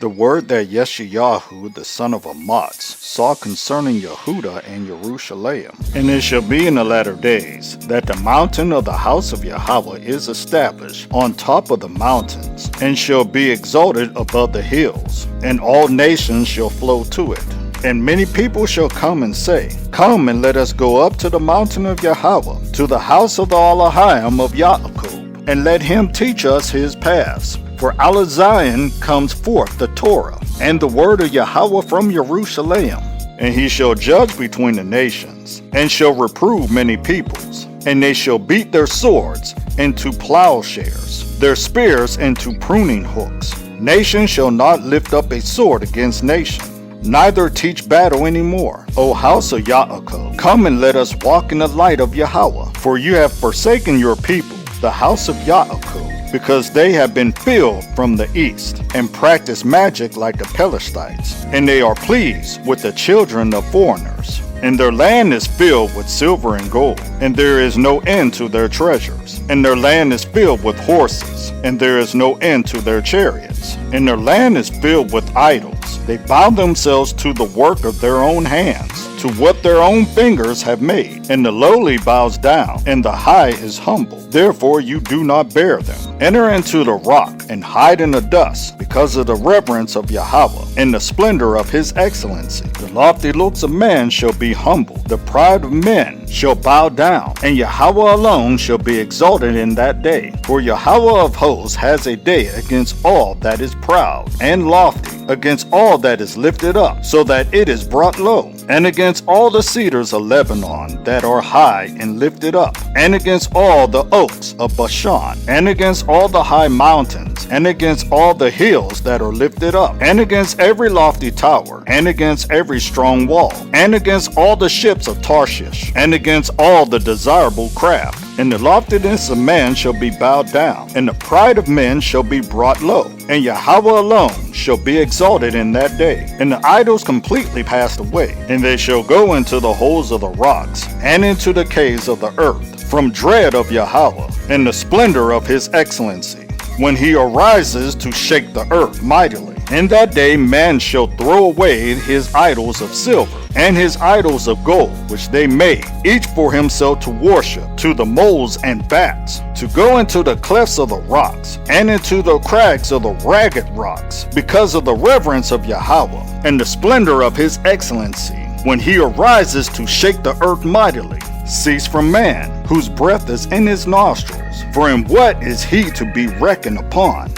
The word that Yeshayahu the son of Amatz saw concerning Yehuda and Jerusalem. And it shall be in the latter days, that the mountain of the house of Yahweh is established on top of the mountains, and shall be exalted above the hills, and all nations shall flow to it. And many people shall come and say, Come and let us go up to the mountain of Yahweh, to the house of the Elohim of Yaakov, and let him teach us his paths. For out of Zion comes forth the Torah, and the word of Yahweh from Jerusalem. And he shall judge between the nations, and shall reprove many peoples. And they shall beat their swords into plowshares, their spears into pruning hooks. Nation shall not lift up a sword against nation, neither teach battle any more. O house of Yaakov, come and let us walk in the light of Yahweh. For you have forsaken your people, the house of Yaakov, because they have been filled from the east, and practice magic like the Pelethites. And they are pleased with the children of foreigners. And their land is filled with silver and gold, and there is no end to their treasures. And their land is filled with horses, and there is no end to their chariots. And their land is filled with idols. They bow themselves to the work of their own hands, to what their own fingers have made. And the lowly bows down, and the high is humble. Therefore you do not bear them. Enter into the rock, and hide in the dust, because of the reverence of Yahweh, and the splendor of his excellency. The lofty looks of man shall be humbled, the pride of men shall bow down, and Yahweh alone shall be exalted in that day. For Yahweh of hosts has a day against all that is proud and lofty, against all that is lifted up, so that it is brought low, and against all the cedars of Lebanon that are high and lifted up, and against all the oaks of Bashan, and against all the high mountains, and against all the hills that are lifted up, and against every lofty tower, and against every strong wall, and against all the ships of Tarshish, and against all the desirable craft. And the loftiness of man shall be bowed down, and the pride of men shall be brought low, and Yahweh alone shall be exalted in that day. And the idols completely passed away, and they shall go into the holes of the rocks, and into the caves of the earth, from dread of Yahweh, and the splendor of his excellency, when he arises to shake the earth mightily. In that day man shall throw away his idols of silver, and his idols of gold, which they made, each for himself to worship, to the moles and bats, to go into the clefts of the rocks, and into the crags of the ragged rocks, because of the reverence of Yahweh, and the splendor of his excellency, when he arises to shake the earth mightily. Cease from man, whose breath is in his nostrils, for in what is he to be reckoned upon?